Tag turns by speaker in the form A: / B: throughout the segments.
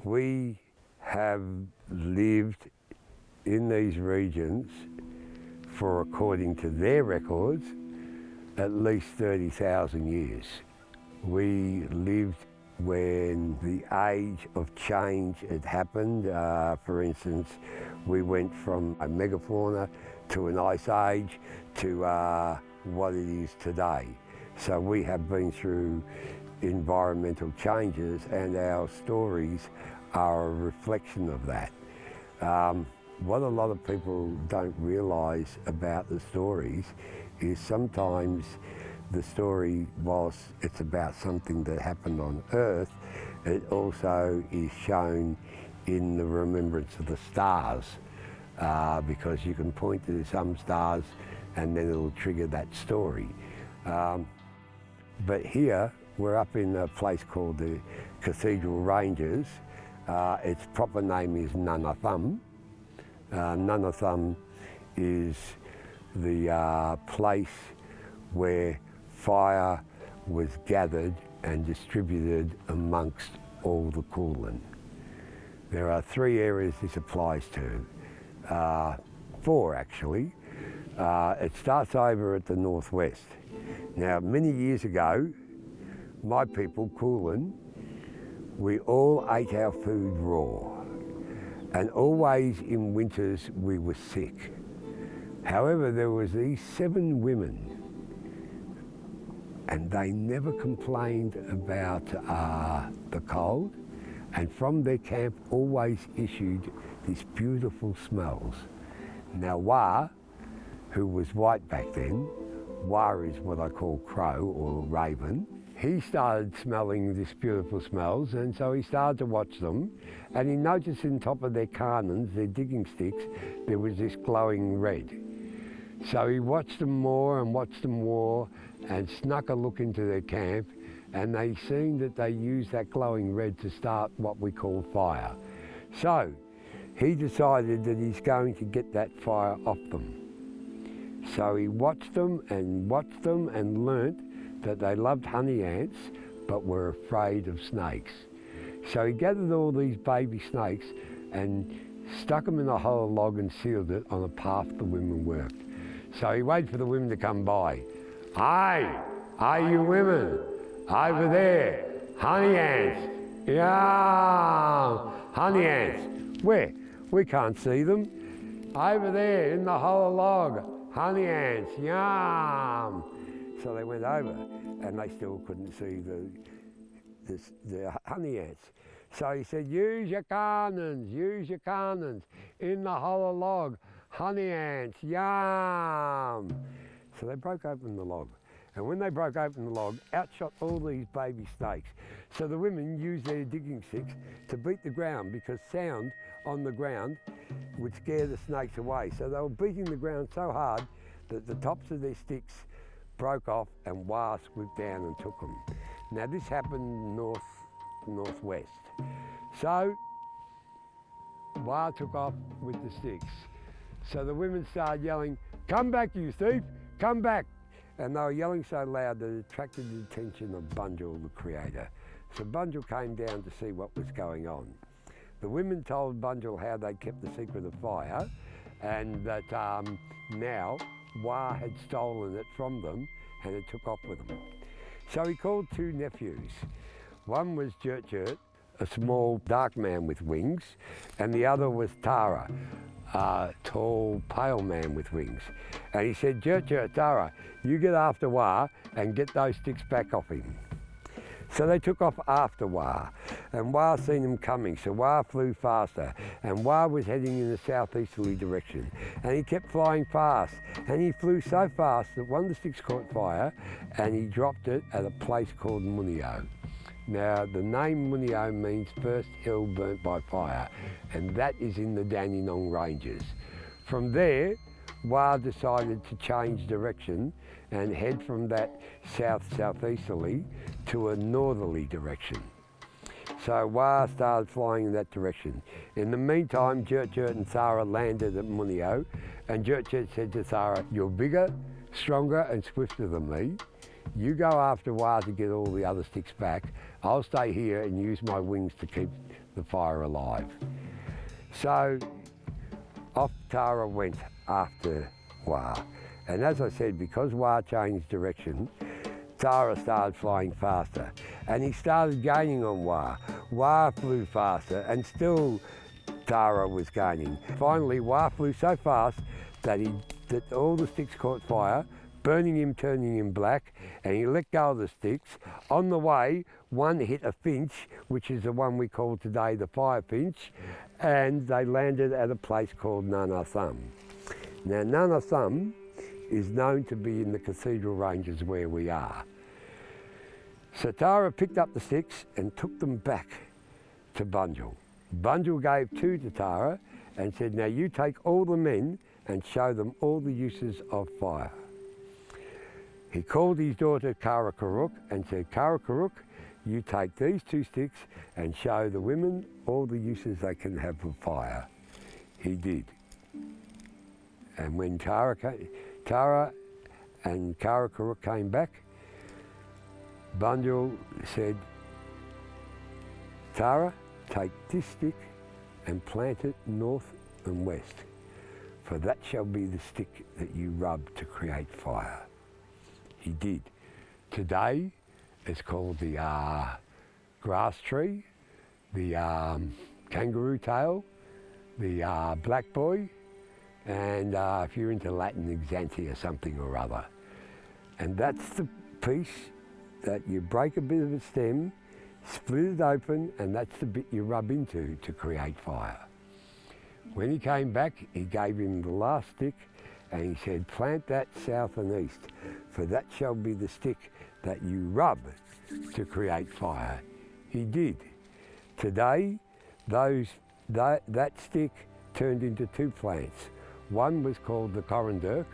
A: We have lived in these regions for, according to their records, at least 30,000 years. We lived when the age of change had happened. For instance, we went from a megafauna to an ice age to what it is today. So we have been through environmental changes, and our stories are a reflection of that. What a lot of people don't realise about the stories is sometimes the story, whilst it's about something that happened on Earth, it also is shown in the remembrance of the stars, because you can point to some stars and then it'll trigger that story. But here, we're up in a place called the Cathedral Ranges. Its proper name is Nunathum. Nunathum is the place where fire was gathered and distributed amongst all the Kulin. There are 3 areas this applies to, 4 actually. It starts over at the northwest. Now, many years ago, my people, Kulin, we all ate our food raw, and always in winters we were sick. However, there was these 7 women, and they never complained about the cold, and from their camp always issued these beautiful smells. Now, Wah, who was white back then, Wah is what I call crow or raven, he started smelling these beautiful smells, and so he started to watch them, and he noticed on top of their carnons, their digging sticks, there was this glowing red. So he watched them more and watched them more and snuck a look into their camp, and they seen that they used that glowing red to start what we call fire. So he decided that he's going to get that fire off them. So he watched them and learnt that they loved honey ants but were afraid of snakes. So he gathered all these baby snakes and stuck them in a hollow log and sealed it on a path the women worked. So he waited for the women to come by. Hey, you women, over there, honey ants, yeah, honey ants. Where? We can't see them. Over there in the hollow log, honey ants, yum. So they went over and they still couldn't see the honey ants. So he said, use your cannons in the hollow log, honey ants, yum. So they broke open the log. And when they broke open the log, out shot all these baby snakes. So the women used their digging sticks to beat the ground, because sound on the ground would scare the snakes away. So they were beating the ground so hard that the tops of their sticks broke off and Wah swooped down and took them. Now this happened northwest. So Wah took off with the sticks. So the women started yelling, come back you thief, come back. And they were yelling so loud that it attracted the attention of Bunjil, the creator. So Bunjil came down to see what was going on. The women told Bunjil how they kept the secret of fire, and that now Wah had stolen it from them and it took off with them. So he called 2 nephews. One was Jurt, a small dark man with wings, and the other was Tara, a tall, pale man with wings. And he said, Jurt, Tara, you get after Wah and get those sticks back off him. So they took off after Wah, and Wah seen them coming, so Wah flew faster, and Wah was heading in a southeasterly direction, and he kept flying fast, and he flew so fast that one of the sticks caught fire, and he dropped it at a place called Munio. Now, the name Munio means first hill burnt by fire, and that is in the Dandenong Ranges. From there, Wah decided to change direction and head from that southeasterly to a northerly direction. So Wah started flying in that direction. In the meantime, Jurt and Thara landed at Munio, and Jurt said to Thara, you're bigger, stronger and swifter than me. You go after Wah to get all the other sticks back. I'll stay here and use my wings to keep the fire alive. So off Tara went after Wah. And as I said, because Wah changed direction, Tara started flying faster. And he started gaining on Wah. Wah flew faster and still Tara was gaining. Finally, Wah flew so fast that all the sticks caught fire, burning him, turning him black, and he let go of the sticks. On the way, one hit a finch, which is the one we call today the fire finch, and they landed at a place called Nana Thumb. Now, Nana Thumb is known to be in the Cathedral Ranges where we are. So Tara picked up the sticks and took them back to Bunjil. Bunjil gave 2 to Tara and said, now you take all the men and show them all the uses of fire. He called his daughter Karakaruk and said, Karakaruk, you take these 2 sticks and show the women all the uses they can have of fire. He did. And when Tara and Karakaruk came back, Bunjil said, Tara, take this stick and plant it north and west, for that shall be the stick that you rub to create fire. He did. Today it's called the grass tree, the kangaroo tail, the black boy, and if you're into Latin, Xanthi or something or other. And that's the piece that you break a bit of the stem, split it open, and that's the bit you rub into to create fire. When he came back, he gave him the last stick and he said, plant that south and east, for that shall be the stick that you rub to create fire. He did. Today, that stick turned into 2 plants. One was called the Corundurk,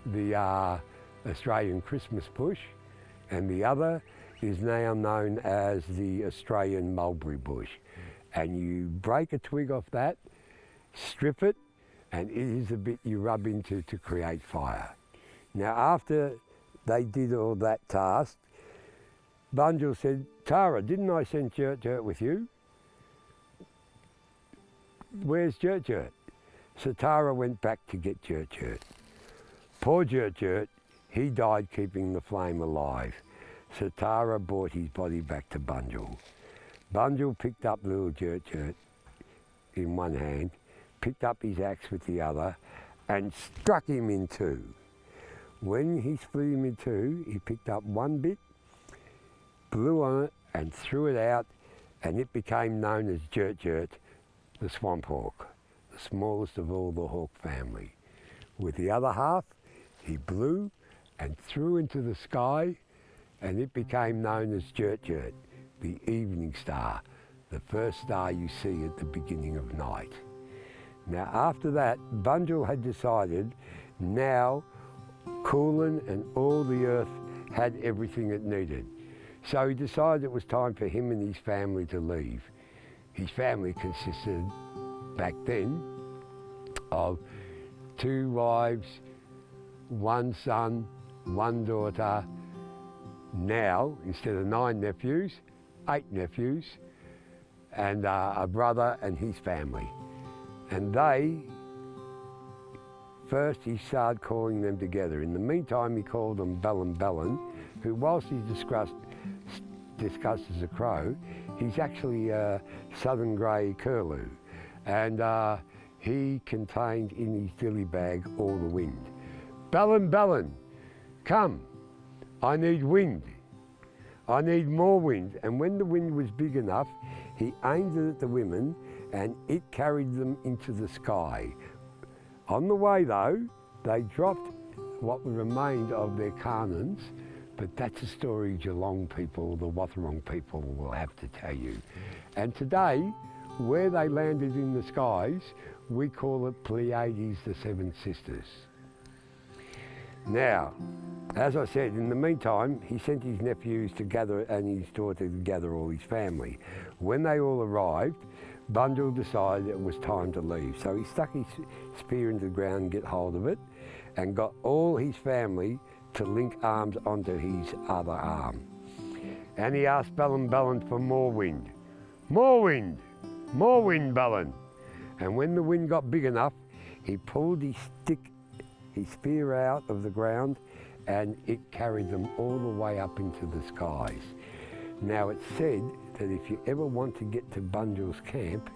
A: the Australian Christmas bush, and the other is now known as the Australian mulberry bush. And you break a twig off that, strip it, and it is the bit you rub into to create fire. Now after they did all that task, Bunjil said, Tara, didn't I send Jurt Jurt with you? Where's Jurt Jurt? So Tara went back to get Jurt Jurt. Poor Jurt Jurt, he died keeping the flame alive. So Tara brought his body back to Bunjil. Bunjil picked up little Jurt Jurt in one hand, picked up his axe with the other, and struck him in 2. When he split him in 2, he picked up one bit, blew on it, and threw it out, and it became known as Jurt Jurt, the swamp hawk, the smallest of all the hawk family. With the other half, he blew and threw into the sky, and it became known as Jurt Jurt, the evening star, the first star you see at the beginning of night. Now after that, Bunjil had decided now Kulin and all the earth had everything it needed. So he decided it was time for him and his family to leave. His family consisted back then of 2 wives, 1 son, 1 daughter. Now, instead of 9 nephews, 8 nephews, and a brother and his family. And first he started calling them together. In the meantime, he called them Bellin Bellin, who whilst he's discussed as a crow, he's actually a southern grey curlew. And he contained in his dilly bag all the wind. Bellin Bellin, come, I need wind. I need more wind. And when the wind was big enough, he aimed it at the women and it carried them into the sky. On the way though, they dropped what remained of their canons, but that's a story Geelong people, the Wathaurong people will have to tell you. And today, where they landed in the skies, we call it Pleiades, the 7 sisters. Now, as I said, in the meantime, he sent his nephews to gather and his daughter to gather all his family. When they all arrived, Bunjil decided it was time to leave. So he stuck his spear into the ground and get hold of it and got all his family to link arms onto his other arm. And he asked Bellin for more wind. More wind! More wind, Bellin! And when the wind got big enough, he pulled his spear out of the ground, and it carried them all the way up into the skies. Now it's said that if you ever want to get to Bunjil's camp,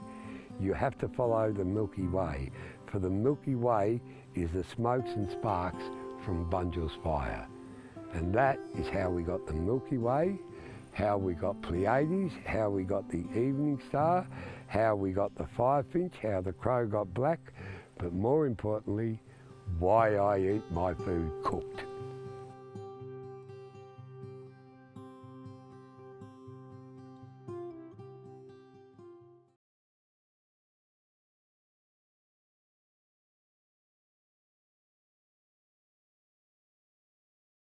A: you have to follow the Milky Way, for the Milky Way is the smokes and sparks from Bunjil's fire. And that is how we got the Milky Way, how we got Pleiades, how we got the Evening Star, how we got the Firefinch, how the crow got black, but more importantly, why I eat my food cooked.